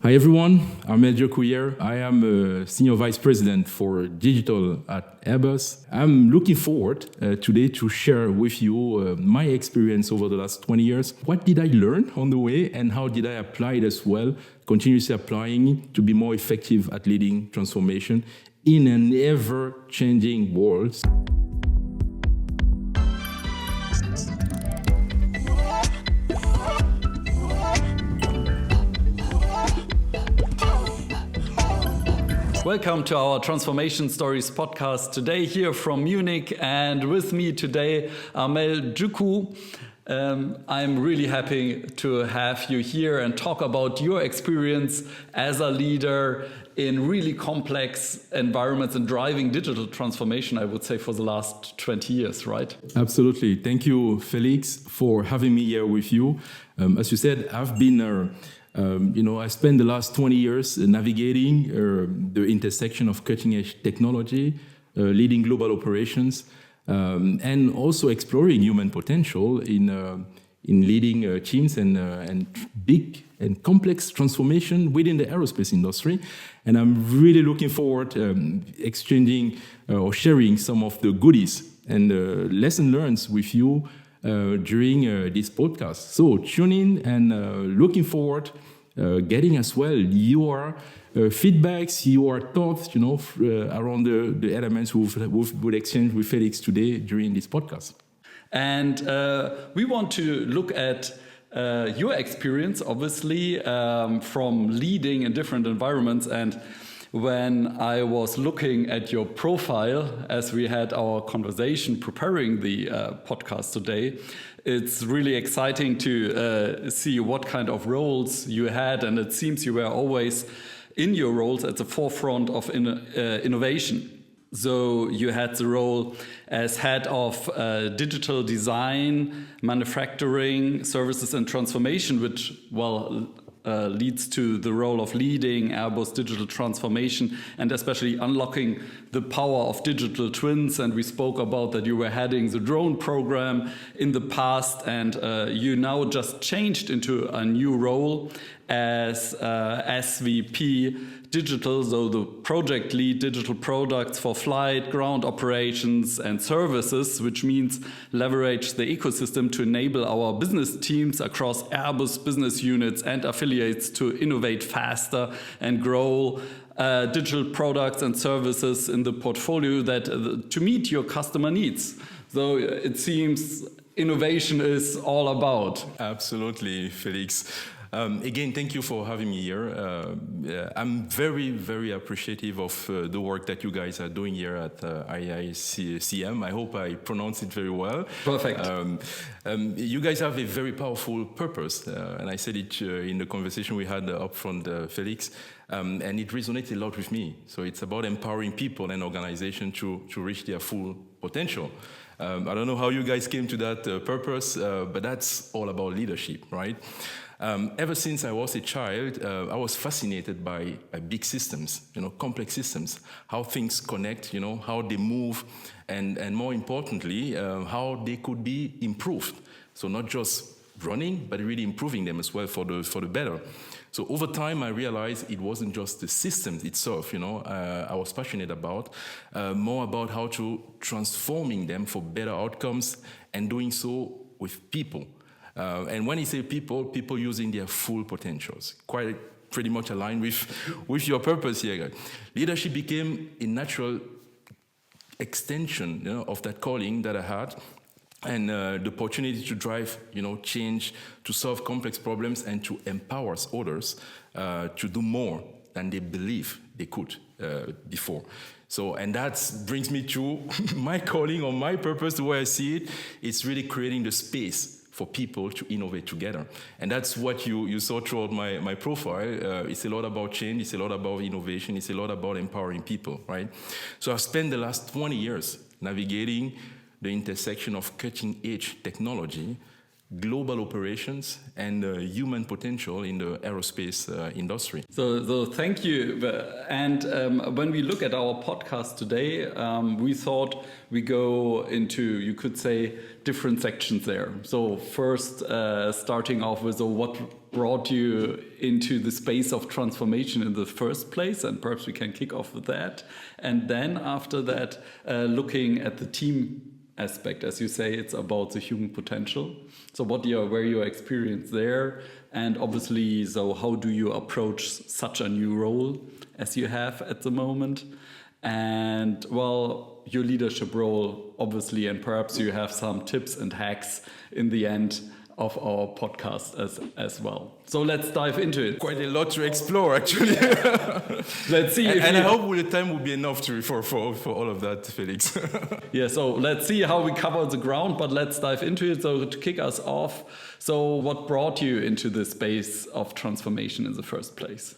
Hi everyone, Armel Djeukou here. I am a Senior Vice President for Digital at Airbus. I'm looking forward today to share with you my experience over the last 20 years. What did I learn on the way and how did I apply it as well, continuously applying it to be more effective at leading transformation in an ever-changing world. Welcome to our Transformation Stories podcast today here from Munich, and with me today Armel Djeukou. I'm really happy to have you here and talk about your experience as a leader in really complex environments and driving digital transformation, I would say, for the last 20 years, right? Absolutely. Thank you, Felix, for having me here with you. As you said, I've been I spent the last 20 years navigating the intersection of cutting-edge technology, leading global operations, and also exploring human potential in leading teams and big and complex transformation within the aerospace industry. And I'm really looking forward exchanging or sharing some of the goodies and lesson learned with you during this podcast. So tune in and looking forward getting as well your feedbacks, your thoughts, around the elements we'll exchange with Felix today during this podcast. And we want to look at your experience, obviously, from leading in different environments. And when I was looking at your profile as we had our conversation preparing the podcast today, it's really exciting to see what kind of roles you had, and it seems you were always in your roles at the forefront of innovation. So you had the role as head of digital design, manufacturing, services and transformation, which, leads to the role of leading Airbus digital transformation and especially unlocking the power of digital twins. And we spoke about that you were heading the drone program in the past, and you now just changed into a new role as SVP Digital, so the project lead digital products for flight, ground operations and services, which means leverage the ecosystem to enable our business teams across Airbus business units and affiliates to innovate faster and grow digital products and services in the portfolio that to meet your customer needs. So it seems innovation is all about. Absolutely, Felix. Again, thank you for having me here. I'm very, very appreciative of the work that you guys are doing here at IICM. I hope I pronounce it very well. Perfect. You guys have a very powerful purpose, and I said it in the conversation we had up front, Felix, and it resonates a lot with me. So it's about empowering people and organizations to reach their full potential. I don't know how you guys came to that purpose, but that's all about leadership, right? Ever since I was a child, I was fascinated by big systems, complex systems, how things connect, how they move, and more importantly, how they could be improved. So not just running, but really improving them as well for the better. So over time, I realized it wasn't just the systems itself, I was passionate about, more about how to transforming them for better outcomes and doing so with people. And when you say people using their full potentials, pretty much aligned with your purpose here. Leadership became a natural extension of that calling that I had, and the opportunity to drive change, to solve complex problems, and to empower others to do more than they believe they could before. So, and that brings me to my calling or my purpose, the way I see it. It's really creating the space for people to innovate together. And that's what you saw throughout my profile. It's a lot about change, it's a lot about innovation, it's a lot about empowering people, right? So I've spent the last 20 years navigating the intersection of cutting-edge technology, global operations, and human potential in the aerospace industry. So thank you. And when we look at our podcast today, we thought we go into, you could say, different sections there. So first, starting off with what brought you into the space of transformation in the first place, and perhaps we can kick off with that. And then after that, looking at the team aspect, as you say, it's about the human potential. So where your experience there, and obviously, so how do you approach such a new role as you have at the moment? And well, your leadership role, obviously, and perhaps you have some tips and hacks in the end of our podcast as well. So let's dive into it. Quite a lot to explore, actually. Let's see. And I hope the time will be enough for all of that, Felix. Yeah, so let's see how we cover the ground, but let's dive into it. So to kick us off, so what brought you into the space of transformation in the first place?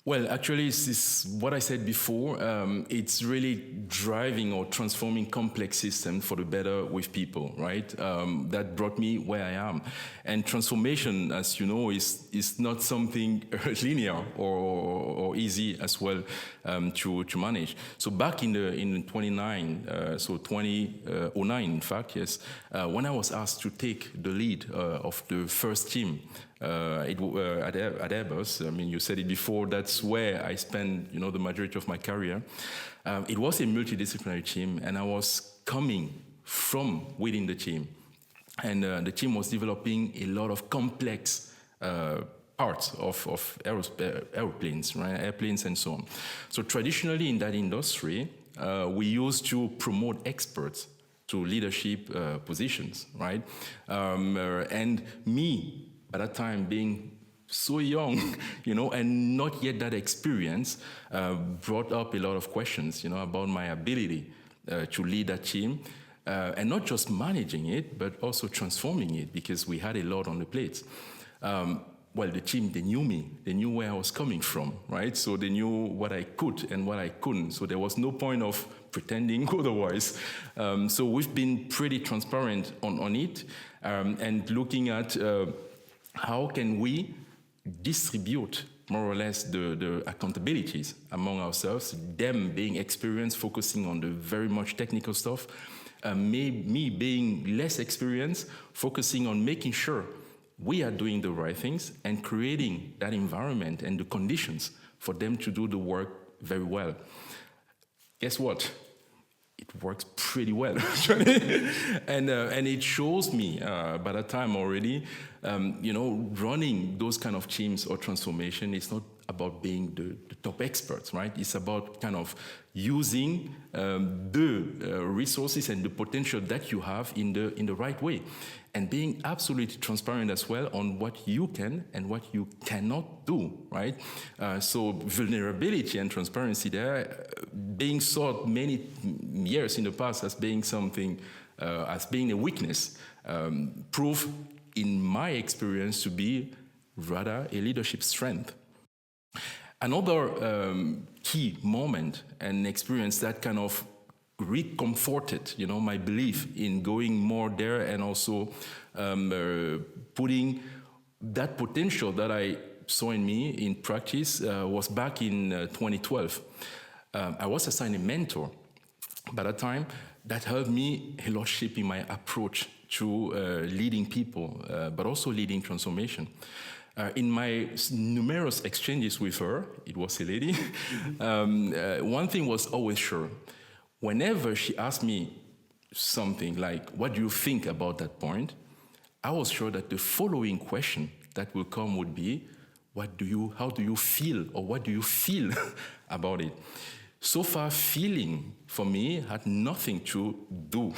Well, actually, this is what I said before. It's really driving or transforming complex systems for the better with people, right? That brought me where I am. And transformation, as you know, is not something linear or easy as well to manage. So back in 2009, in fact, yes, when I was asked to take the lead of the first team, at Airbus, I mean, you said it before, that's where I spent, the majority of my career. It was a multidisciplinary team, and I was coming from within the team. And the team was developing a lot of complex parts of airplanes, right? Airplanes and so on. So traditionally in that industry, we used to promote experts to leadership positions, right? And me, at that time, being so young, and not yet that experience, brought up a lot of questions, about my ability to lead that team, and not just managing it, but also transforming it, because we had a lot on the plate. Well, the team, they knew me. They knew where I was coming from, right? So they knew what I could and what I couldn't. So there was no point of pretending otherwise. So we've been pretty transparent on it, and looking at how can we distribute more or less the accountabilities among ourselves, them being experienced, focusing on the very much technical stuff, me being less experienced, focusing on making sure we are doing the right things and creating that environment and the conditions for them to do the work very well. Guess what? It works pretty well, actually. And it shows me, by that time already, running those kind of teams or transformation is not about being the top experts, right? It's about kind of using the resources and the potential that you have in the right way, and being absolutely transparent as well on what you can and what you cannot do, right? So vulnerability and transparency there, being sought many years in the past as being something, as being a weakness, prove in my experience to be rather a leadership strength. Another key moment and experience that kind of reconforted, my belief in going more there, and also putting that potential that I saw in me in practice, was back in 2012. I was assigned a mentor by that time that helped me a lot shaping my approach to leading people, but also leading transformation. In my numerous exchanges with her, it was a lady, one thing was always sure. Whenever she asked me something like, what do you think about that point? I was sure that the following question that will come would be, how do you feel, or what do you feel about it? So far, feeling for me had nothing to do,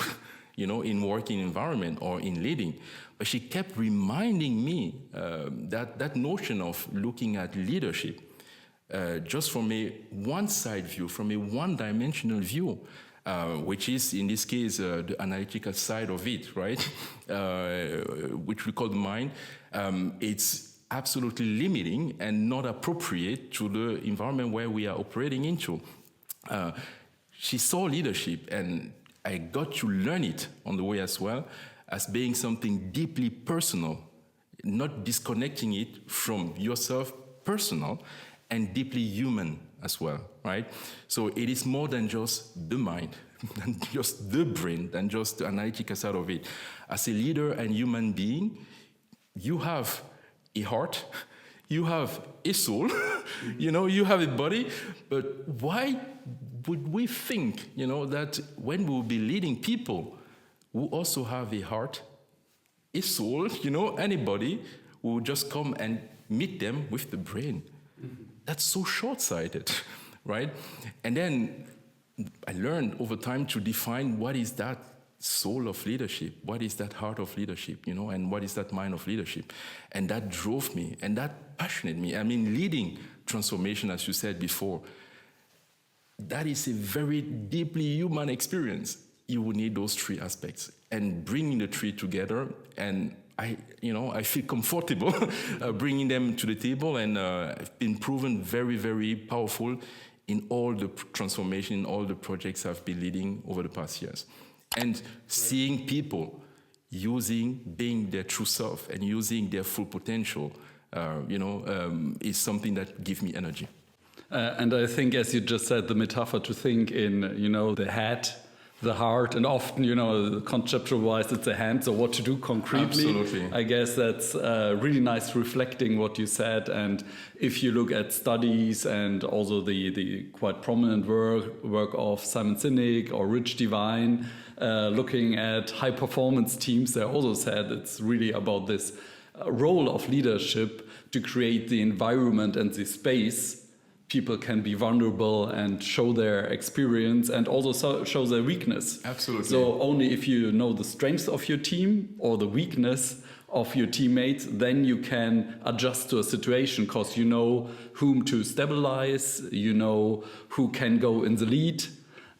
in working environment or in leading. But she kept reminding me that notion of looking at leadership just from a one-side view, from a one-dimensional view, which is, in this case, the analytical side of it, right? Which we call the mind. It's absolutely limiting and not appropriate to the environment where we are operating into. She saw leadership, and I got to learn it on the way as well, as being something deeply personal, not disconnecting it from yourself personal and deeply human as well, right? So it is more than just the mind, than just the brain, than just the analytical side of it. As a leader and human being, you have a heart, you have a soul, you have a body, but why would we think, that when we'll be leading people who also have a heart, a soul, anybody will just come and meet them with the brain? That's so short-sighted, right? And then I learned over time to define what is that soul of leadership, what is that heart of leadership, and what is that mind of leadership. And that drove me, and that passionated me. I mean, leading transformation, as you said before, that is a very deeply human experience. You will need those three aspects, and bringing the three together, and I feel comfortable bringing them to the table, and it's been proven very, very powerful in all the transformation, in all the projects I've been leading over the past years. And seeing people being their true self and using their full potential, is something that gives me energy. And I think, as you just said, the metaphor to think in, the head, the heart, and often, conceptual-wise, it's a hand, so what to do concretely. Absolutely. I guess that's really nice reflecting what you said. And if you look at studies and also the quite prominent work of Simon Sinek or Rich Devine, looking at high-performance teams, they also said it's really about this role of leadership to create the environment and the space people can be vulnerable and show their experience and also show their weakness. Absolutely. So only if you know the strengths of your team or the weakness of your teammates, then you can adjust to a situation, because you know whom to stabilize, you know who can go in the lead,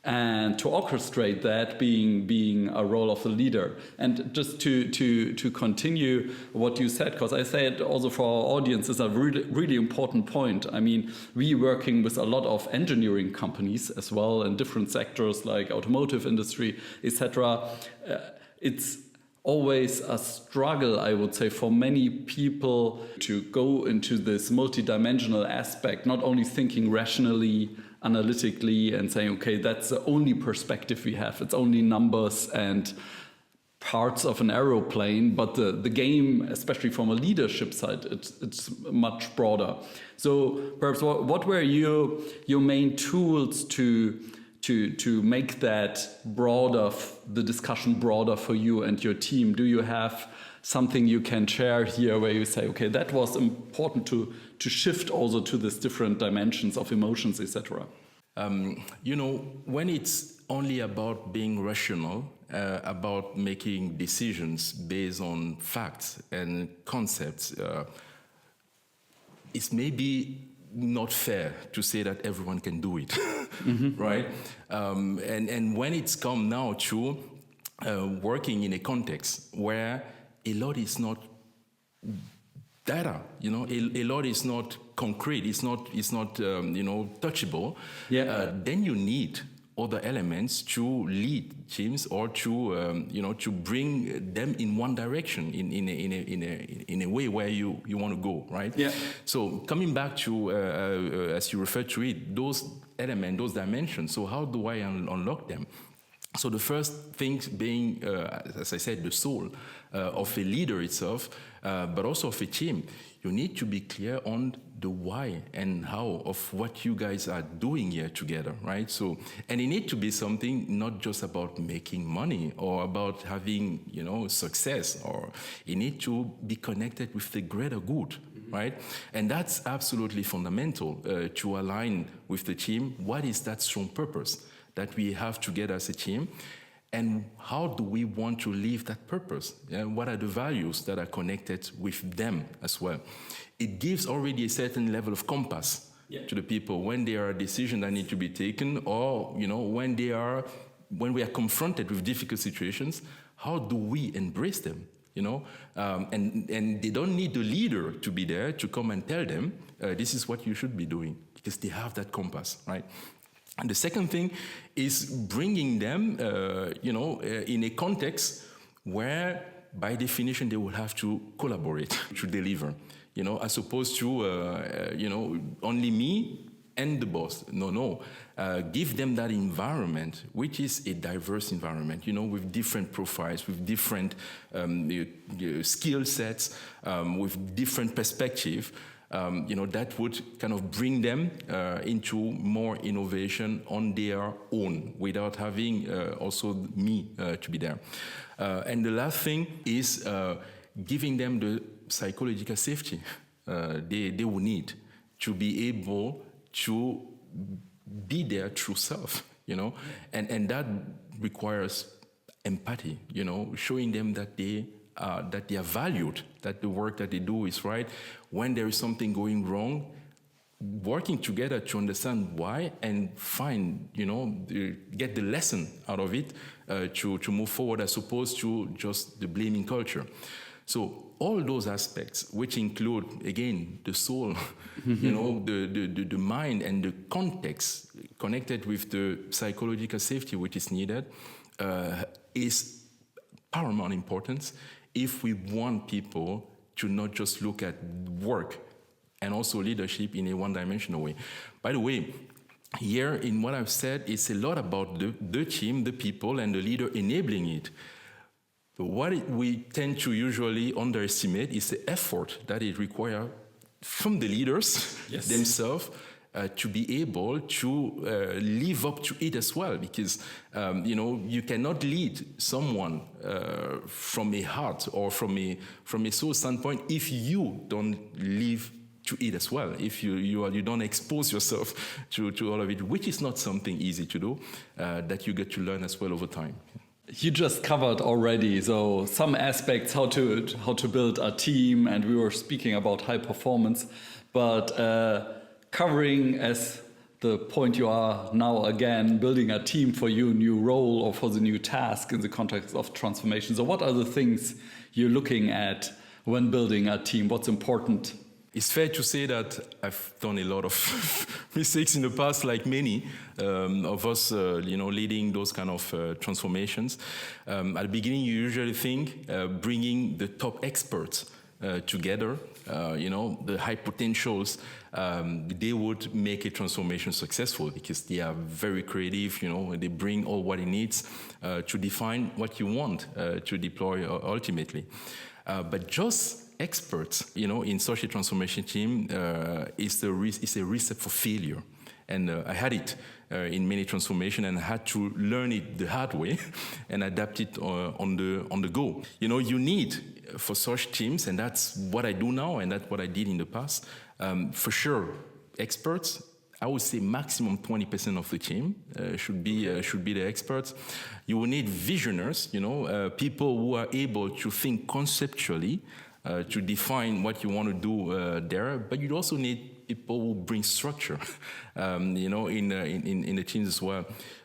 and to orchestrate that being a role of the leader. And just to continue what you said, because I said also for our audience is a really, really important point. I mean, we working with a lot of engineering companies as well in different sectors like automotive industry, etc. It's always a struggle, I would say, for many people to go into this multidimensional aspect, not only thinking rationally, analytically, and saying, okay, that's the only perspective we have. It's only numbers and parts of an aeroplane, but the game, especially from a leadership side, it's much broader. So perhaps what were your main tools to make that broader, the discussion broader for you and your team? Do you have something you can share here where you say, okay, that was important to shift also to these different dimensions of emotions, etc.? When it's only about being rational, about making decisions based on facts and concepts, it's maybe not fair to say that everyone can do it, mm-hmm. right? And when it's come now to working in a context where a lot is not data, a lot is not concrete, it's not touchable. Yeah. Then you need other elements to lead teams or to bring them in one direction in a way where you want to go, right? Yeah. So coming back to as you referred to it, those elements, those dimensions. So how do I unlock them? So the first thing being, as I said, the soul of a leader itself, but also of a team. You need to be clear on the why and how of what you guys are doing here together, right? So, and it needs to be something not just about making money or about having, success, or it needs to be connected with the greater good, mm-hmm. right? And that's absolutely fundamental to align with the team. What is that strong purpose that we have together as a team, and how do we want to live that purpose? What are the values that are connected with them as well? It gives already a certain level of compass to the people when there are decisions that need to be taken, or when we are confronted with difficult situations. How do we embrace them? And they don't need the leader to be there to come and tell them this is what you should be doing, because they have that compass, right? And the second thing is bringing them, in a context where by definition they will have to collaborate to deliver, as opposed to, only me and the boss. No. Give them that environment, which is a diverse environment, with different profiles, with different skill sets, with different perspective. That would kind of bring them into more innovation on their own without having also me to be there. And the last thing is giving them the psychological safety they will need to be able to be their true self, and that requires empathy, showing them that they are valued, that the work that they do is right. When there is something going wrong, working together to understand why and find, get the lesson out of it to move forward, as opposed to just the blaming culture. So all those aspects, which include, again, the soul, the mind and the context connected with the psychological safety which is needed, is paramount importance if we want people to not just look at work and also leadership in a one-dimensional way. By the way, here in what I've said, it's a lot about the team, the people, and the leader enabling it. But what we tend to usually underestimate is the effort that it requires from the leaders themselves to be able to live up to it as well. Because, you cannot lead someone from a heart or from a soul standpoint if you don't live to it as well, if you don't expose yourself to all of it, which is not something easy to do, that you get to learn as well over time. You just covered already, so some aspects how to build a team, and we were speaking about high performance, but covering as the point you are now again building a team for your new role or for the new task in the context of transformation. So what are the things you're looking at when building a team? What's important? It's fair to say that I've done a lot of mistakes in the past, like many of us, leading those kind of transformations. At the beginning, you usually think bringing the top experts together, the high potentials, they would make a transformation successful because they are very creative, they bring all what it needs to define what you want to deploy ultimately. But just experts, in such a transformation team is a recipe for failure. And I had it in many transformations, and I had to learn it the hard way and adapt it on the go. You need for such teams, and that's what I do now, and that's what I did in the past. For sure, experts. I would say maximum 20% of the team should be the experts. You will need visionaries, people who are able to think conceptually, to define what you want to do there. But you also need people who bring structure, in the teams as well.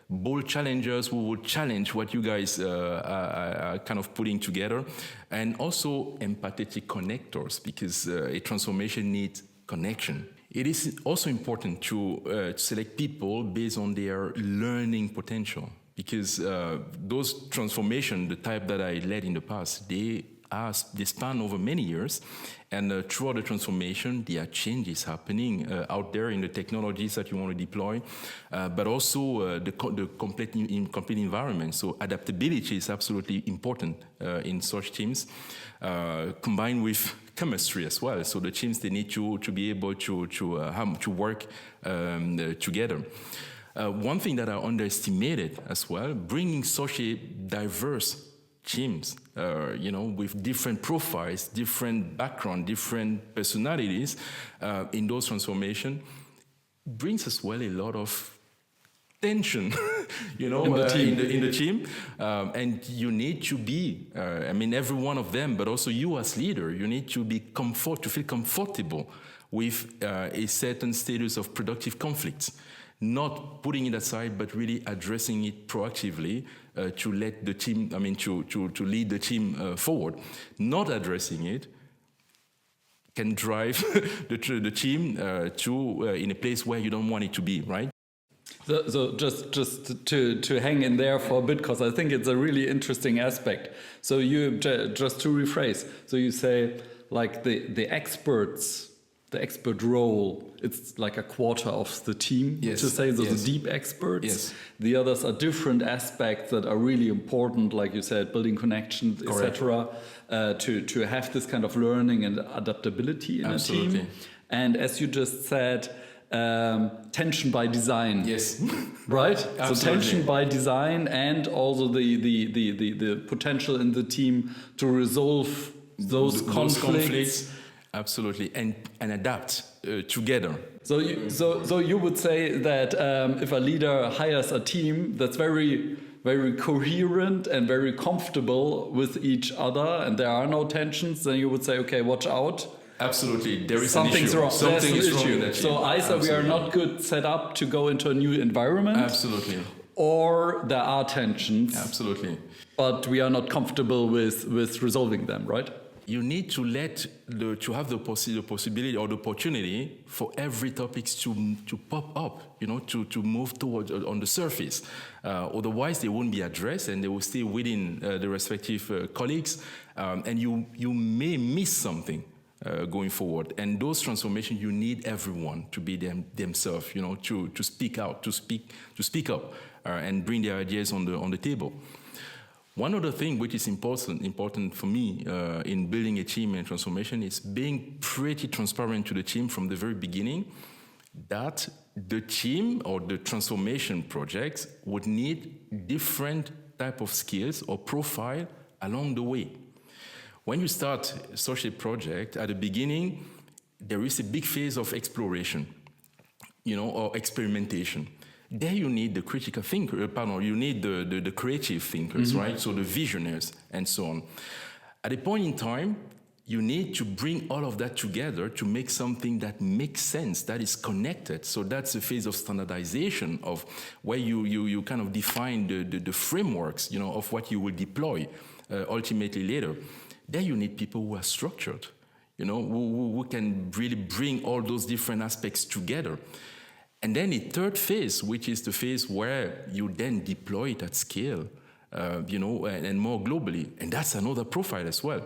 Bold challengers who will challenge what you guys are kind of putting together, and also empathetic connectors, because a transformation needs connection. It is also important to select people based on their learning potential, because those transformations, the type that I led in the past, they span over many years, and throughout the transformation, there are changes happening out there in the technologies that you want to deploy, but also the complete environment. So adaptability is absolutely important in such teams, combined with chemistry as well. So the teams, they need to be able to work together. One thing that I underestimated as well, bringing such a diverse teams, with different profiles, different background, different personalities in those transformations, brings as well a lot of tension, in the team. And you need to be, every one of them, but also you as leader, you need to feel comfortable with a certain status of productive conflicts. Not putting it aside, but really addressing it proactively to let the team, to lead the team forward. Not addressing it can drive the team to in a place where you don't want it to be, right? So just to hang in there for a bit, because I think it's a really interesting aspect. So you just to rephrase, so you say like the expert role, it's like a quarter of the team, yes. to say, so yes. the deep experts. Yes. The others are different aspects that are really important, like you said, building connections, etc. To have this kind of learning and adaptability in Absolutely. a team. And as you just said, tension by design. Yes. Right? Absolutely. So tension by design, and also the potential in the team to resolve those conflicts. Absolutely, and adapt together. So you would say that if a leader hires a team that's very coherent and very comfortable with each other, and there are no tensions, then you would say, okay, watch out. Absolutely, there is Something's an issue. wrong. Something is wrong issue. in that team. So either we are not good set up to go into a new environment. Absolutely. Or there are tensions. Absolutely. But we are not comfortable with resolving them, right? You need to have the possibility or the opportunity for every topic to pop up, to move towards on the surface. Otherwise, they won't be addressed, and they will stay within the respective colleagues, and you may miss something going forward. And those transformations, you need everyone to be themselves, to speak out, to speak up, and bring their ideas on the table. One other thing which is important for me in building a team and transformation is being pretty transparent to the team from the very beginning that the team or the transformation projects would need different type of skills or profile along the way. When you start such a project, at the beginning, there is a big phase of exploration, or experimentation. There you need the critical thinker, you need the creative thinkers, right? So the visionaries and so on. At a point in time, you need to bring all of that together to make something that makes sense, that is connected. So that's a phase of standardization of where you kind of define the frameworks, of what you will deploy ultimately later. There you need people who are structured, who can really bring all those different aspects together. And then the third phase, which is the phase where you then deploy it at scale, and more globally. And that's another profile as well.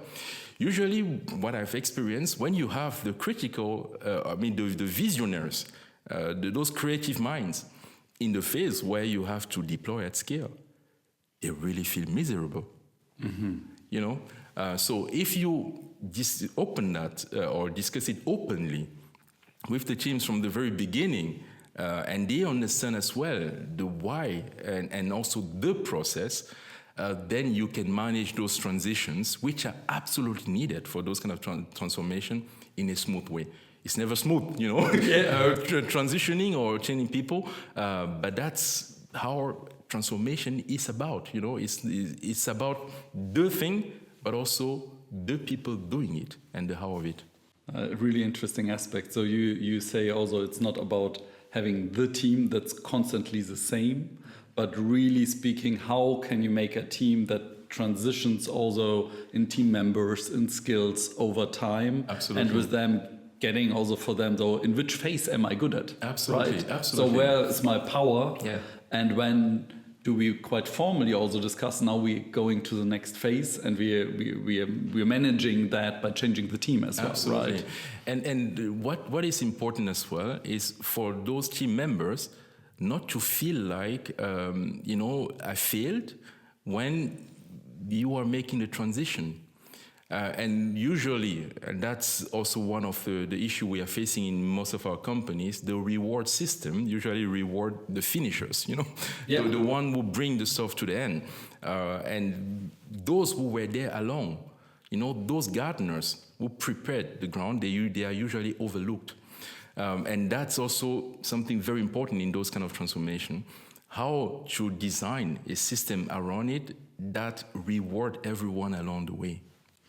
Usually what I've experienced, when you have the critical, the visionaries, those creative minds, in the phase where you have to deploy at scale, they really feel miserable. So if you open that or discuss it openly with the teams from the very beginning, and they understand as well the why and also the process, then you can manage those transitions, which are absolutely needed for those kind of transformation in a smooth way. It's never smooth, transitioning or changing people, but that's how transformation is about. It's about the thing, but also the people doing it and the how of it. Really interesting aspect. So you say also it's not about having the team that's constantly the same, but really speaking, how can you make a team that transitions also in team members, in skills over time? Absolutely. And with them getting also for them, though, in which phase am I good at? Absolutely, right? absolutely. So where is my power? Yeah. And when do we quite formally also discuss, now we're going to the next phase, and we're managing that by changing the team as well, absolutely. Right? And what is important as well is for those team members not to feel like, I failed when you are making the transition. And usually, and that's also one of the issue we are facing in most of our companies, the reward system usually reward the finishers, Yeah. the one who bring the stuff to the end. And those who were there along, those gardeners who prepared the ground, they are usually overlooked. And that's also something very important in those kind of transformation. How to design a system around it that reward everyone along the way.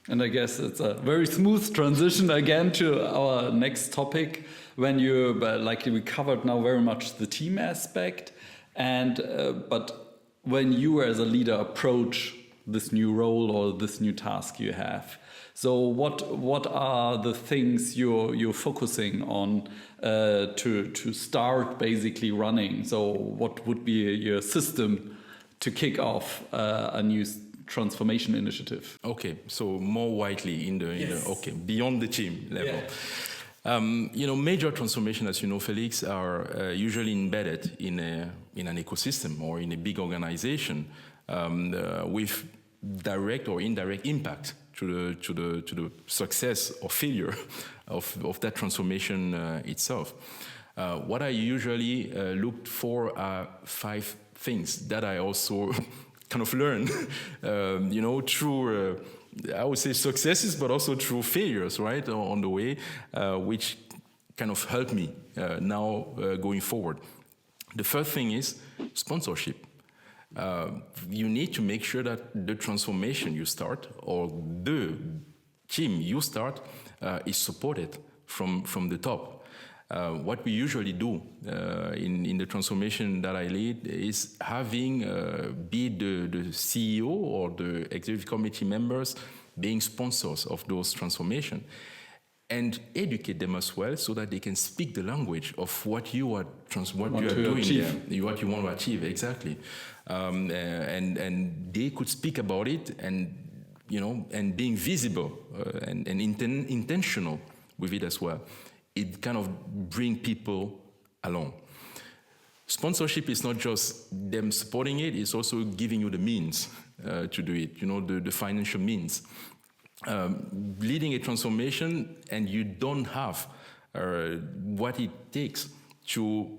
And I guess it's a very smooth transition again to our next topic, when we covered now very much the team aspect, and but when you as a leader approach this new role or this new task you have. So what are the things you're focusing on to start basically running? So what would be your system to kick off a new transformation initiative? Okay, so more widely in the beyond the team level. Yeah. Major transformation, as you know, Felix, are usually embedded in an ecosystem or in a big organization with direct or indirect impact to the success or failure of that transformation itself. What I usually look for are 5 things that I also kind of learn, through, I would say, successes, but also through failures, right, on the way, which kind of help me now going forward. The first thing is sponsorship. You need to make sure that the transformation you start or the team you start is supported from the top. What we usually do in the transformation that I lead is having be the CEO or the executive committee members being sponsors of those transformations and educate them as well so that they can speak the language of what you are doing there, what you want to achieve, exactly. And they could speak about it and being visible and intentional with it as well. It kind of bring people along. Sponsorship is not just them supporting it, it's also giving you the means to do it, the financial means. Leading a transformation and you don't have what it takes to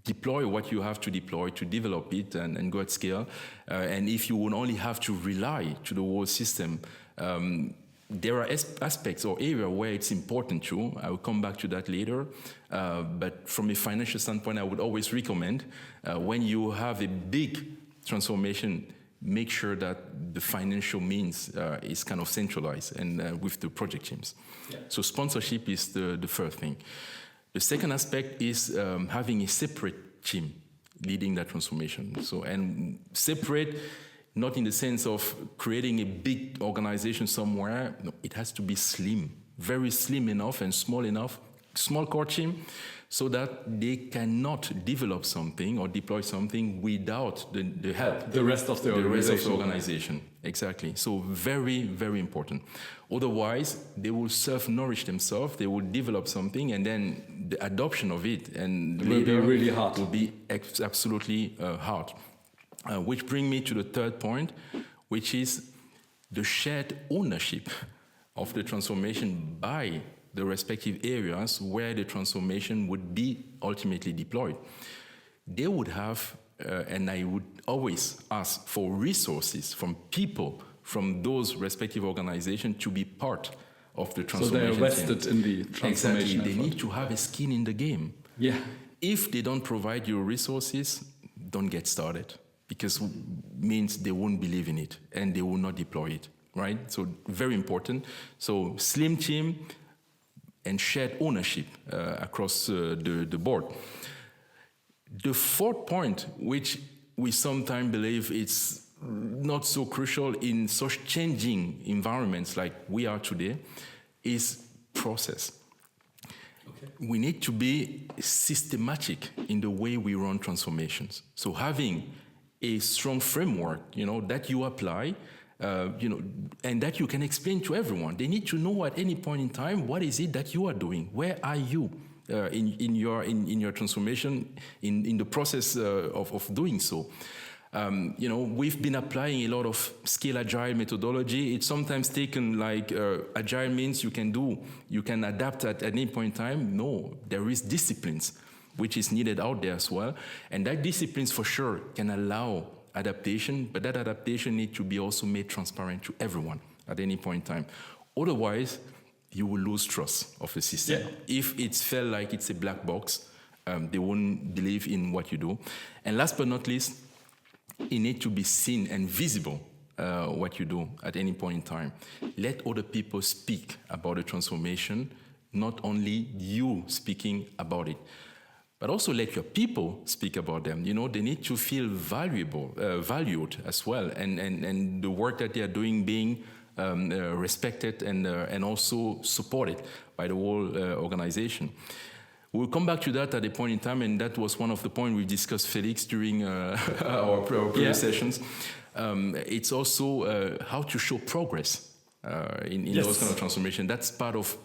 deploy what you have to deploy, to develop it and go at scale. And if you would only have to rely to the whole system, there are aspects or areas where it's important to. I will come back to that later. But from a financial standpoint, I would always recommend when you have a big transformation, make sure that the financial means is kind of centralized and with the project teams. Yeah. So sponsorship is the first thing. The second aspect is having a separate team leading that transformation. So, and separate, not in the sense of creating a big organization somewhere. No, it has to be slim, very slim enough and small core team, so that they cannot develop something or deploy something without the help. The rest of the organization. Exactly. So very, very important. Otherwise, they will self-nourish themselves, they will develop something, and then the adoption of it and will be really hard. Will be absolutely hard. Which brings me to the third point, which is the shared ownership of the transformation by the respective areas where the transformation would be ultimately deployed. They would have, and I would always ask for resources from people from those respective organizations to be part of the transformation. So they're vested in the transformation. Exactly. They need to have a skin in the game. Yeah. If they don't provide you resources, don't get started, because it means they won't believe in it and they will not deploy it, right? So very important. So slim team and shared ownership across the board. The fourth point, which we sometimes believe it's not so crucial in such changing environments like we are today, is process. Okay. We need to be systematic in the way we run transformations. So having a strong framework, that you apply, and that you can explain to everyone. They need to know at any point in time, what is it that you are doing? Where are you in your transformation, in the process of doing so? We've been applying a lot of scale agile methodology. It's sometimes taken like agile means you can adapt at any point in time. No, there is disciplines which is needed out there as well. And that disciplines for sure can allow adaptation, but that adaptation needs to be also made transparent to everyone at any point in time. Otherwise, you will lose trust of the system. Yeah. If it's felt like it's a black box, they won't believe in what you do. And last but not least, it needs to be seen and visible what you do at any point in time. Let other people speak about the transformation, not only you speaking about it. but also let your people speak about them. They need to feel valued as well, and the work that they are doing being respected and also supported by the whole organization. We'll come back to that at a point in time, and that was one of the points we discussed, Felix, during our previous sessions. It's also how to show progress in those kind of transformation. That's part of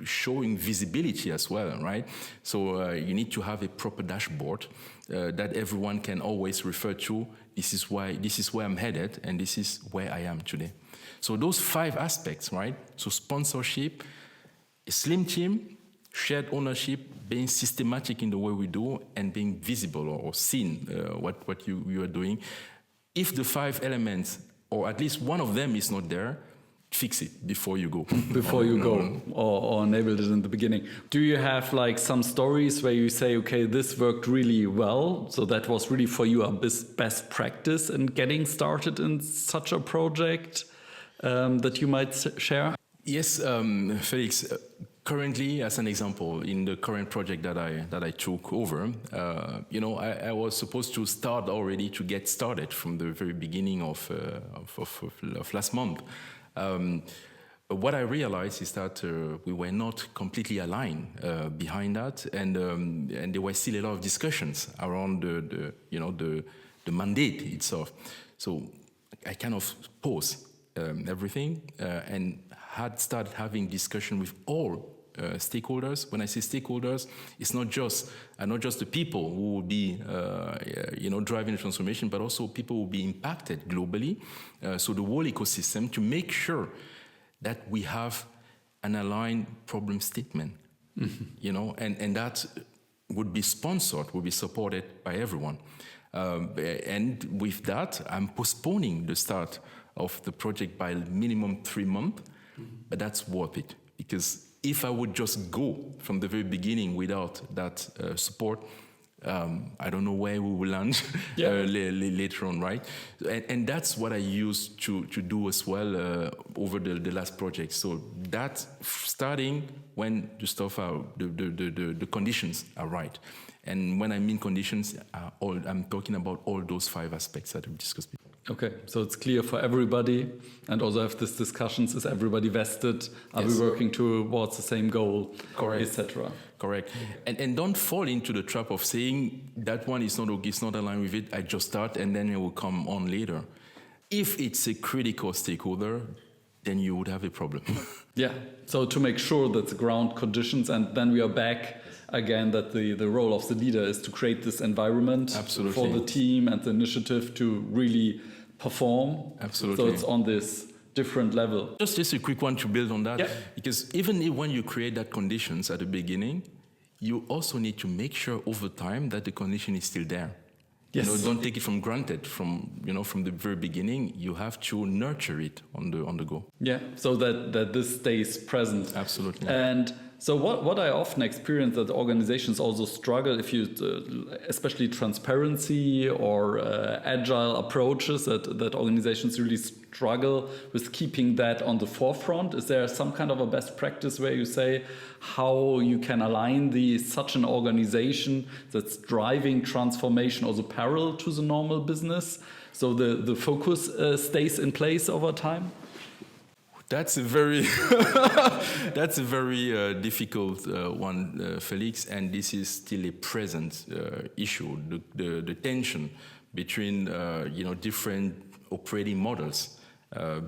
showing visibility as well, right? So you need to have a proper dashboard that everyone can always refer to. This is where I'm headed, and this is where I am today. So those 5 aspects, right? So sponsorship, a slim team, shared ownership, being systematic in the way we do, and being visible or seen what you are doing. If the 5 elements, or at least one of them is not there, fix it before you go. Before you go, or enable it in the beginning. Do you have like some stories where you say, okay, this worked really well, so that was really for you a best practice in getting started in such a project that you might share? Yes, Felix. Currently, as an example, in the current project that I took over, I was supposed to start already to get started from the very beginning of last month. But what I realized is that we were not completely aligned behind that, and there were still a lot of discussions around the mandate itself. So I kind of paused everything and had started having discussion with all stakeholders. When I say stakeholders, it's not just the people who will be driving the transformation, but also people who will be impacted globally. So the whole ecosystem, to make sure that we have an aligned problem statement, and that would be sponsored, would be supported by everyone. And with that, I'm postponing the start of the project by minimum 3 months, but that's worth it, because if I would just go from the very beginning without that support, I don't know where we will land later on, right? And that's what I used to do as well over the last project. So that's starting when the stuff are, the conditions are right. And when I mean conditions, I'm talking about all those 5 aspects that we discussed before. Okay, so it's clear for everybody, and also have these discussions: is everybody vested? Are we working towards the same goal, etc.? Correct. And don't fall into the trap of saying that one is not aligned with it, I just start and then it will come on later. If it's a critical stakeholder, then you would have a problem. Yeah, so to make sure that the ground conditions, and then we are back again, that the role of the leader is to create this environment for the team and the initiative to really perform. Absolutely. So it's on this different level. Just a quick one to build on that, because even when you create that conditions at the beginning, you also need to make sure over time that the condition is still there. Yes. Don't take it for granted from the very beginning. You have to nurture it on the go. Yeah, so that this stays present. Absolutely. And so what I often experience that organizations also struggle, if you, especially transparency or agile approaches, that organizations really struggle with keeping that on the forefront. Is there some kind of a best practice where you say how you can align such an organization that's driving transformation also parallel to the normal business, so the focus stays in place over time? That's a very difficult one, Felix, and this is still a present issue. The tension between different operating models,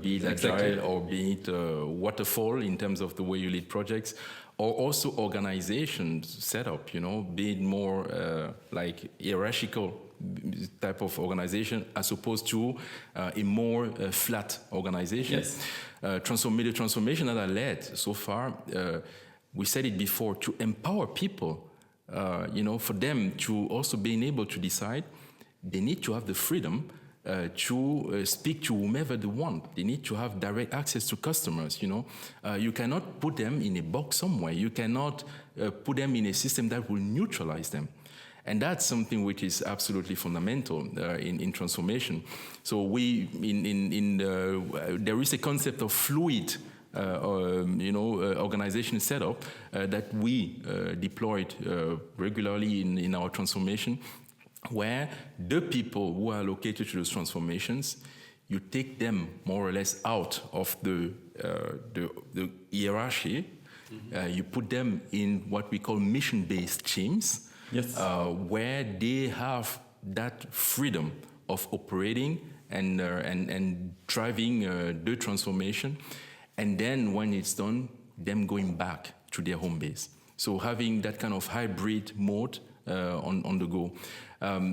be it agile or be it waterfall in terms of the way you lead projects, or also organization setup. Be it more like hierarchical type of organization as opposed to a more flat organization. Yes. Transformation that I led so far, we said it before, to empower people, for them to also being able to decide. They need to have the freedom to speak to whomever they want. They need to have direct access to customers. You cannot put them in a box somewhere. You cannot put them in a system that will neutralize them. And that's something which is absolutely fundamental in transformation. So there is a concept of fluid organization setup that we deployed regularly in our transformation, where the people who are allocated to those transformations, you take them more or less out of the hierarchy. You put them in what we call mission-based teams, yes. Where they have that freedom of operating and driving the transformation, and then when it's done, them going back to their home base. So having that kind of hybrid mode on the go.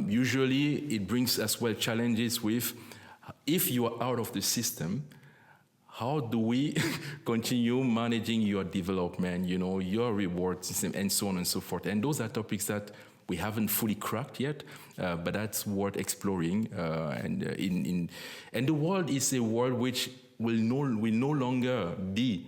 Usually it brings as well challenges with, if you are out of the system, how do we continue managing your development, your reward system, and so on and so forth? And those are topics that we haven't fully cracked yet, but that's worth exploring. And the world is a world which will no longer be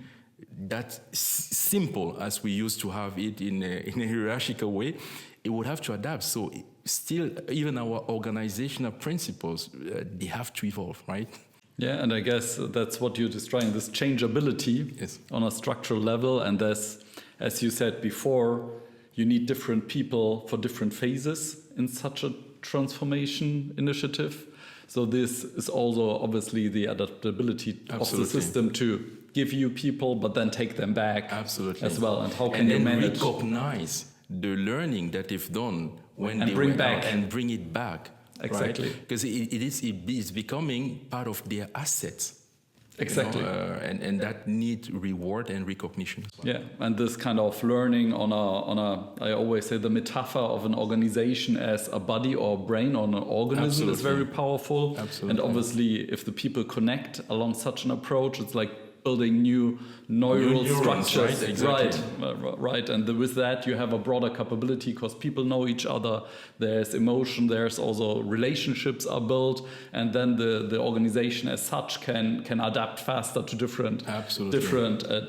that simple as we used to have it in a hierarchical way. It would have to adapt. So still, even our organizational principles, they have to evolve, right? Yeah, and I guess that's what you're describing, this changeability yes. on a structural level. And as you said before, you need different people for different phases in such a transformation initiative. So this is also obviously the adaptability of the system to give you people, but then take them back as well. And how can you manage? Recognize the learning that they've done when and they bring went back. out and bring it back. Exactly. Because it is becoming part of their assets. Exactly. And that need reward and recognition as well. Yeah, and this kind of learning on a I always say the metaphor of an organization as a body or brain or an organism is very powerful. Absolutely. And obviously if the people connect along such an approach, it's like building new neural structures. Right, exactly. Right. And with that you have a broader capability because people know each other. There's emotion. There's also relationships are built, and then the organization as such can adapt faster to different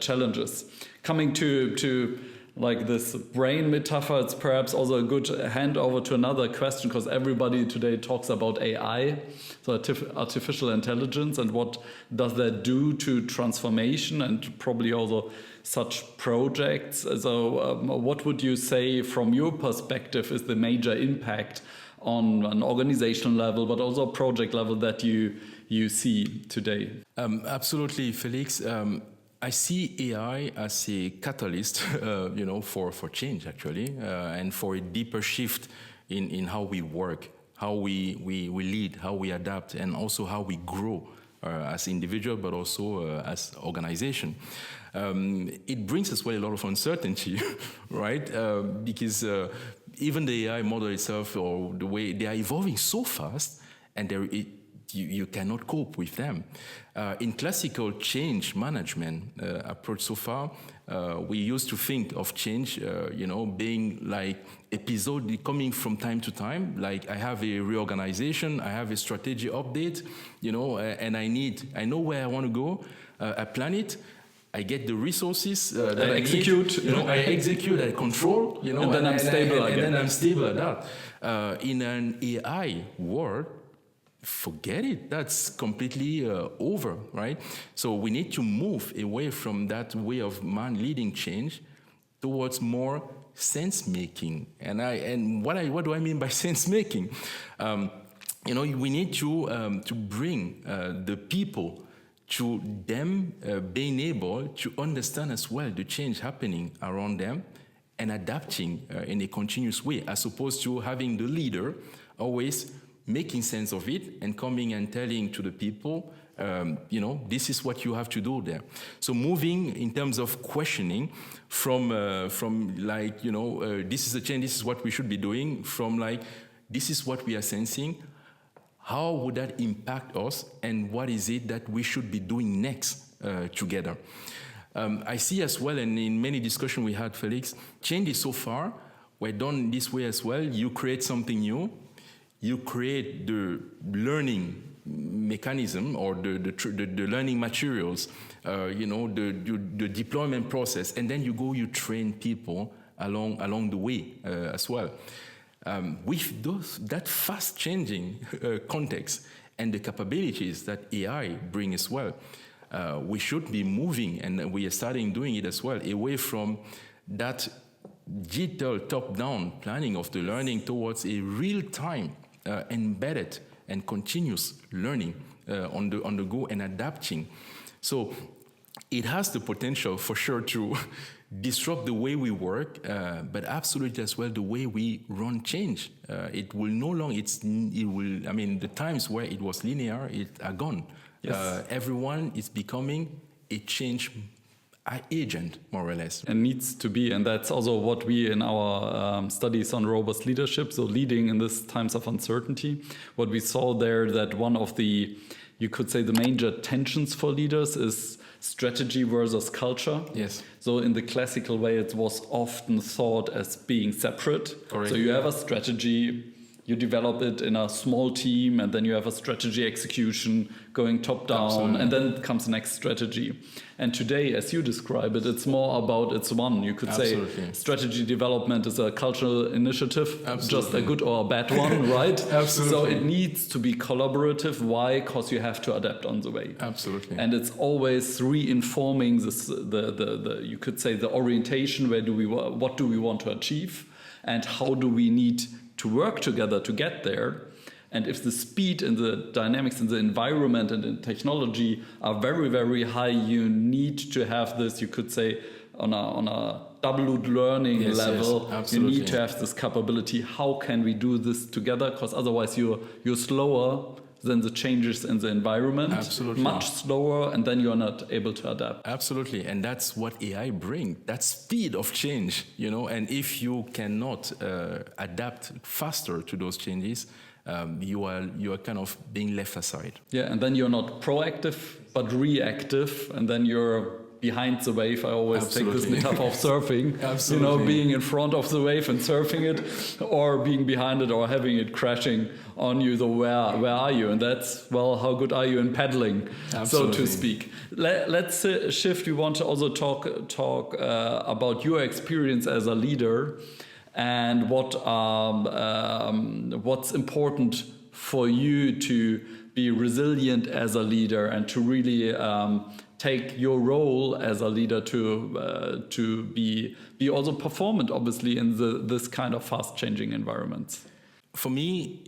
challenges. Coming to like this brain metaphor, it's perhaps also a good handover to another question, because everybody today talks about AI, so artificial intelligence, and what does that do to transformation and probably also such projects. So what would you say from your perspective is the major impact on an organizational level, but also project level that you see today? Absolutely, Felix. I see AI as a catalyst, for change actually, and for a deeper shift in how we work, how we lead, how we adapt, and also how we grow as individual, but also as organization. It brings as well a lot of uncertainty, right? Because even the AI model itself, or the way they are evolving so fast, and you cannot cope with them. In classical change management approach so far, we used to think of change, being like episodic, coming from time to time. Like I have a reorganization, I have a strategy update, and I know where I want to go. I plan it. I get the resources that I execute. Need, I execute, I control, and then I'm stable again. And then I'm stable at that. In an AI world, forget it. That's completely over, right? So we need to move away from that way of man leading change towards more sense making. And what do I mean by sense making? We need to bring the people to them being able to understand as well the change happening around them and adapting in a continuous way, as opposed to having the leader always making sense of it and coming and telling to the people, this is what you have to do there. So moving in terms of questioning from like, this is a change, this is what we should be doing, from like, this is what we are sensing, how would that impact us, and what is it that we should be doing next together? I see as well, and in many discussions we had, Felix, changes so far were done this way as well. You create something new, you create the learning mechanism or the learning materials, the deployment process, and then you train people along the way as well. With that fast changing context and the capabilities that AI bring as well, we should be moving, and we are starting doing it as well, away from that digital top-down planning of the learning towards a real-time, embedded and continuous learning on the go and adapting. So it has the potential for sure to disrupt the way we work, but absolutely as well the way we run change. It will no longer, the times where it was linear are gone. Yes. Everyone is becoming a change agent, more or less. And needs to be, and that's also what we in our studies on robust leadership, so leading in these times of uncertainty, what we saw there, that one of the, you could say, the major tensions for leaders is strategy versus culture. Yes. So in the classical way, it was often thought as being separate. Correct. So you have a strategy, you develop it in a small team, and then you have a strategy execution going top down. Absolutely. And then comes the next strategy. And today, as you describe it, it's more about it's one. You could Absolutely. Say strategy development is a cultural initiative, Absolutely. Just a good or a bad one, right? Absolutely. So it needs to be collaborative. Why? Because you have to adapt on the way. Absolutely. And it's always reinforming this, the you could say the orientation. What do we want to achieve, and how do we need to work together to get there? And if the speed and the dynamics and the environment and the technology are very, very high, you need to have this, you could say, on a double learning level. Yes, you need to have this capability. How can we do this together? Because otherwise you're slower than the changes in the environment. Absolutely. Much slower, and then you're not able to adapt. Absolutely. And that's what AI brings, that speed of change, and if you cannot adapt faster to those changes, you are kind of being left aside. Yeah, and then you're not proactive, but reactive, and then you're behind the wave. I always Absolutely. take this metaphor of surfing. Absolutely. Being in front of the wave and surfing it, or being behind it or having it crashing on you. So where are you? And that's, how good are you in paddling, Absolutely. so to speak. Let's shift. We want to also talk about your experience as a leader, and what's important for you to be resilient as a leader, and to really take your role as a leader to be also performant, obviously, in this kind of fast-changing environments. For me,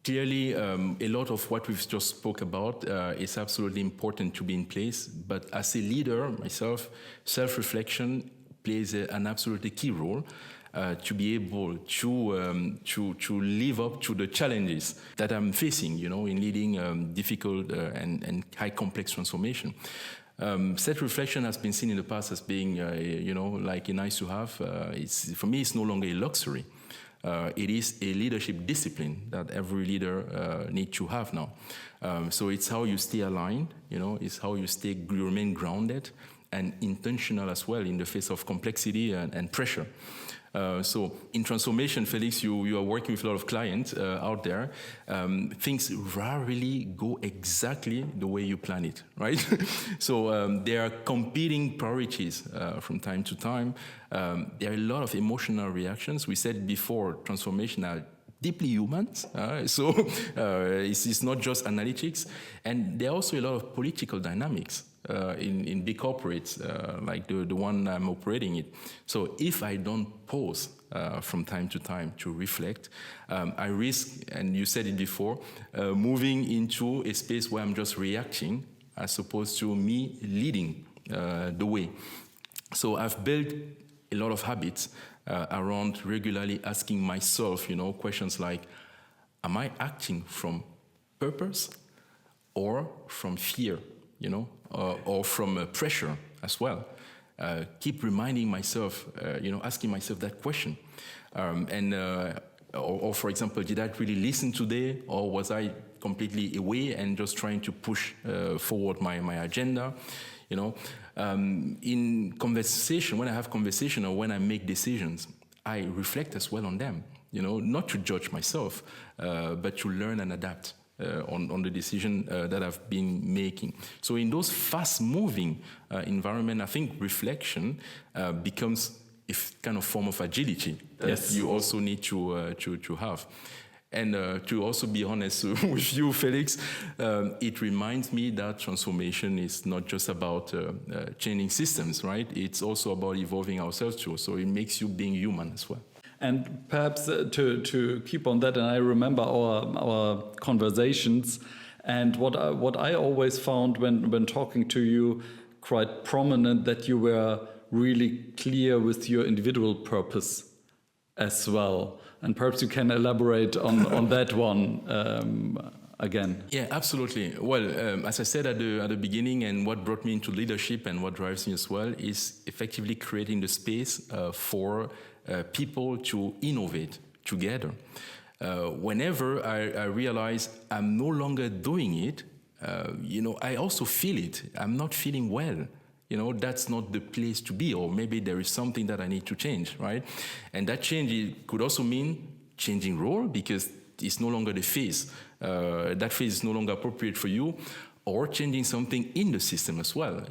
clearly, a lot of what we've just spoke about is absolutely important to be in place. But as a leader myself, self-reflection plays an absolutely key role. To be able to live up to the challenges that I'm facing, in leading difficult and high complex transformation. Self-reflection has been seen in the past as being, like a nice to have. For me, it's no longer a luxury. It is a leadership discipline that every leader needs to have now. So it's how you stay aligned, it's how you remain grounded and intentional as well in the face of complexity and pressure. So in transformation, Felix, you are working with a lot of clients out there. Things rarely go exactly the way you plan it, right? So there are competing priorities from time to time. There are a lot of emotional reactions. We said before, transformation are deeply humans, so it's not just analytics. And there are also a lot of political dynamics. In big corporates like the one I'm operating it. So if I don't pause from time to time to reflect, I risk, and you said it before, moving into a space where I'm just reacting as opposed to me leading the way. So I've built a lot of habits around regularly asking myself, questions like, am I acting from purpose or from fear, or from pressure as well? Keep reminding myself, asking myself that question. Or for example, did I really listen today, or was I completely away and just trying to push forward my agenda? In conversation, when I have conversation or when I make decisions, I reflect as well on them, not to judge myself, but to learn and adapt on the decision that I've been making. So in those fast-moving environment, I think reflection becomes a kind of form of agility that you also need to have. And to also be honest with you, Felix, it reminds me that transformation is not just about changing systems, right? It's also about evolving ourselves too. So it makes you being human as well. And perhaps to keep on that, and I remember our conversations, and what I always found when talking to you, quite prominent that you were really clear with your individual purpose as well. And perhaps you can elaborate on that one again. Yeah, absolutely. Well, as I said at the beginning, and what brought me into leadership and what drives me as well is effectively creating the space for people to innovate together. Whenever I realize I'm no longer doing it, I also feel it. I'm not feeling well. That's not the place to be, or maybe there is something that I need to change, right? And that change, it could also mean changing role because it's no longer the phase. That phase is no longer appropriate for you, or changing something in the system as well.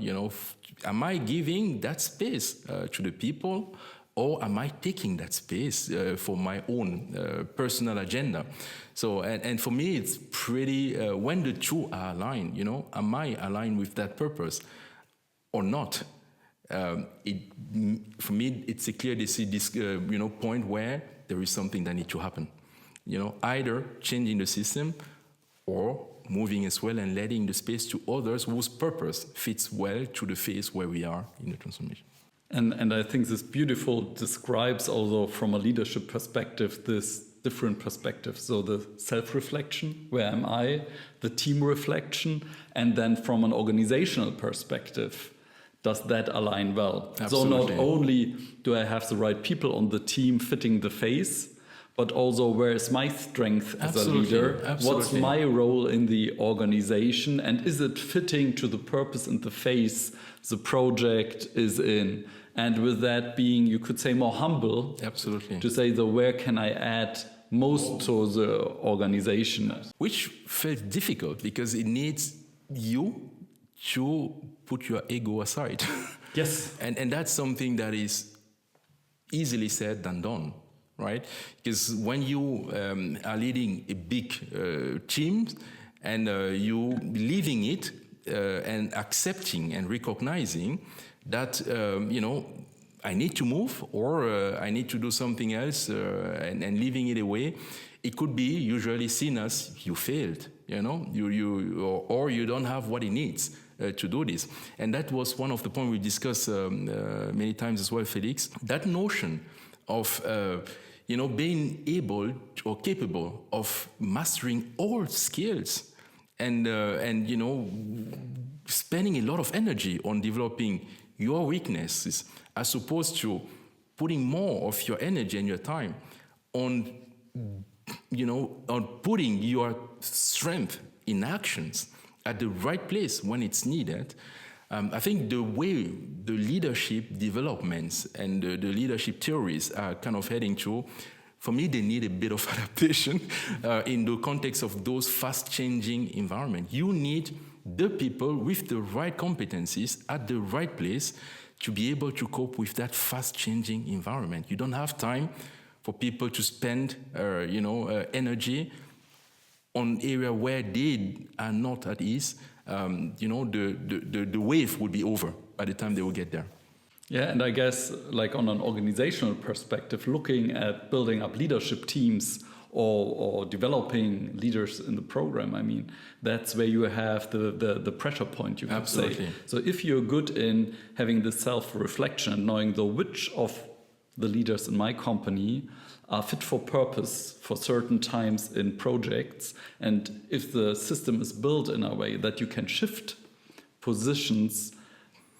Am I giving that space to the people, or am I taking that space for my own personal agenda? So, and for me, it's pretty, when the two are aligned, am I aligned with that purpose or not? For me, it's a clear point where there is something that needs to happen. Either changing the system or moving as well and letting the space to others whose purpose fits well to the phase where we are in the transformation. And I think this beautiful describes also from a leadership perspective this different perspectives. So the self-reflection, where am I? The team reflection, and then from an organizational perspective, does that align well? Absolutely. So not only do I have the right people on the team fitting the phase, but also where is my strength as a leader? Absolutely. What's my role in the organization? And is it fitting to the purpose and the phase the project is in? And with that being, you could say, more humble. Absolutely. To say, where can I add most to the organization? Which felt difficult because it needs you to put your ego aside. Yes. And that's something that is easily said than done, right? Because when you are leading a big team and you leading it and accepting and recognizing that, I need to move or I need to do something else and leaving it away, it could be usually seen as you failed, or you don't have what it needs to do this. And that was one of the points we discussed many times as well, Felix. That notion of, being able or capable of mastering all skills and spending a lot of energy on developing your weaknesses as opposed to putting more of your energy and your time on putting your strength in actions at the right place when it's needed. I think the way the leadership developments and the leadership theories are kind of heading to, for me, they need a bit of adaptation in the context of those fast-changing environments. You need the people with the right competencies at the right place to be able to cope with that fast-changing environment. You don't have time for people to spend, energy on area where they are not at ease. The wave will be over by the time they will get there. Yeah, and I guess like on an organizational perspective, looking at building up leadership teams or developing leaders in the program, I mean, that's where you have the pressure point, you could Absolutely. say. So if you're good in having the self-reflection and knowing which of the leaders in my company are fit for purpose for certain times in projects, and if the system is built in a way that you can shift positions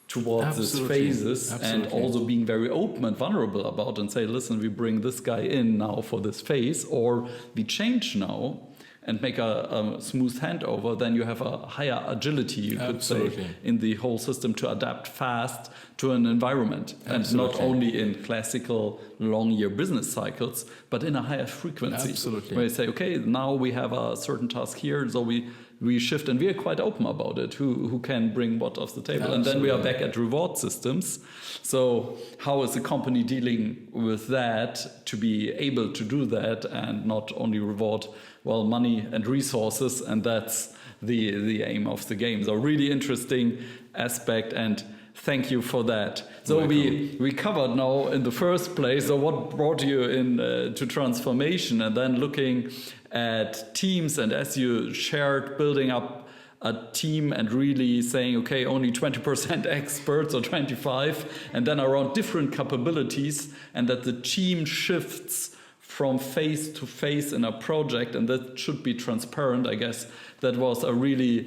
towards these phases, and also being very open and vulnerable about and say, listen, we bring this guy in now for this phase, or we change now and make a smooth handover, then you have a higher agility, you could say, in the whole system to adapt fast to an environment. And not only in classical long-year business cycles, but in a higher frequency. Absolutely. Where you say, okay, now we have a certain task here, so we we shift, and we are quite open about it, who can bring what off the table. And then we are back at reward systems. So how is the company dealing with that to be able to do that and not only reward, well, money and resources? And that's the aim of the game. So really interesting aspect, and thank you for that. So we covered now in the first place, so what brought you in to transformation, and then looking at teams, and as you shared, building up a team and really saying, okay, only 20% experts or 25, and then around different capabilities, and that the team shifts from phase to phase in a project, and that should be transparent. I guess that was a really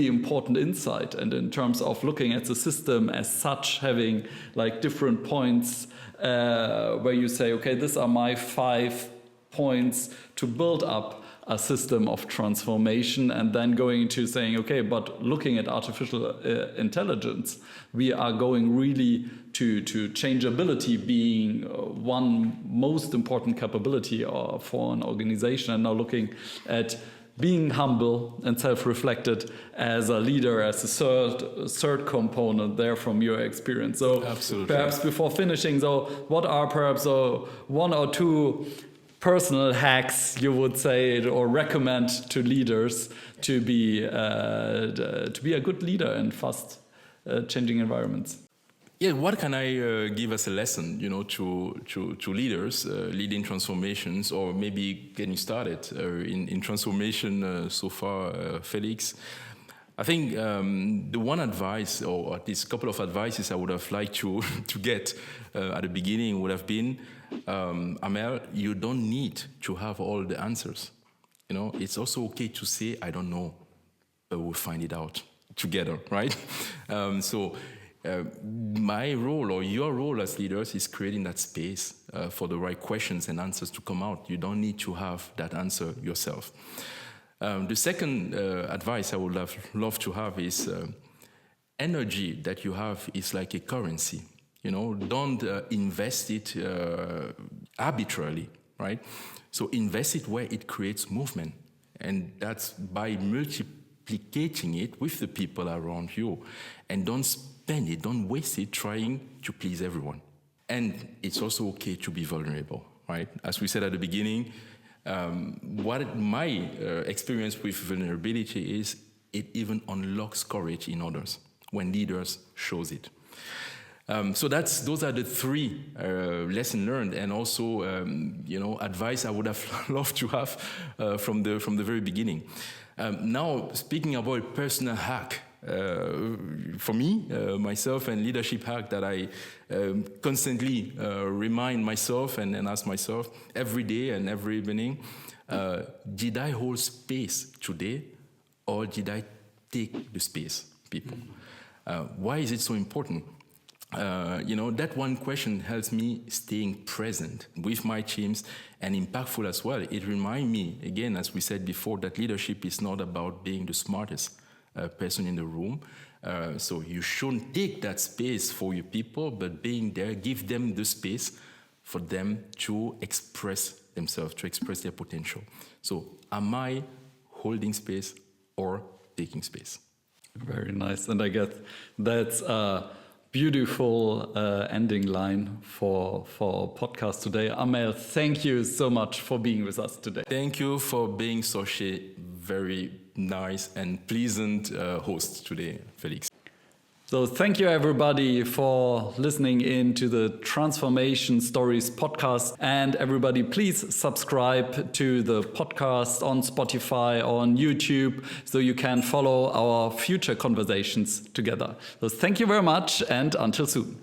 important insight. And in terms of looking at the system as such, having like different points where you say, okay, these are my 5 points to build up a system of transformation, and then going into saying, okay, but looking at artificial intelligence, we are going really to changeability being one most important capability for an organization, and now looking at being humble and self-reflected as a leader, as a third component there from your experience. So absolutely. Perhaps before finishing, so what are perhaps 1 or 2 personal hacks you would say or recommend to leaders to be a good leader in fast changing environments? Yeah, what can I give as a lesson, to leaders leading transformations, or maybe getting started in transformation so far, Felix? I think the one advice, or at least a couple of advices I would have liked to get at the beginning would have been, Armel, you don't need to have all the answers. It's also okay to say, I don't know, but we'll find it out together, right? My role, or your role as leaders, is creating that space for the right questions and answers to come out. You don't need to have that answer yourself. The second advice I would love to have is energy that you have is like a currency. Don't invest it arbitrarily, right? So invest it where it creates movement. And that's by multiplicating it with the people around you. And don't spend it, don't waste it trying to please everyone. And it's also okay to be vulnerable, right? As we said at the beginning, what my experience with vulnerability is, it even unlocks courage in others when leaders shows it. So those are the 3 lessons learned, and also advice I would have loved to have from the very beginning. Now, speaking about personal hack, for me, myself, and leadership hack that I constantly remind myself and ask myself every day and every evening, did I hold space today, or did I take the space, people? Why is it so important? That one question helps me staying present with my teams and impactful as well. It reminds me, again, as we said before, that leadership is not about being the smartest person in the room. So you shouldn't take that space for your people, but being there, give them the space for them to express themselves, to express their potential. So am I holding space or taking space? Very nice. And I guess that's a beautiful ending line for podcast today. Armel, thank you so much for being with us today. Thank you for being such a very nice and pleasant host today, Felix. So thank you everybody for listening in to the Transformation Stories podcast. And everybody, please subscribe to the podcast on Spotify, on YouTube, so you can follow our future conversations together. So thank you very much, and until soon.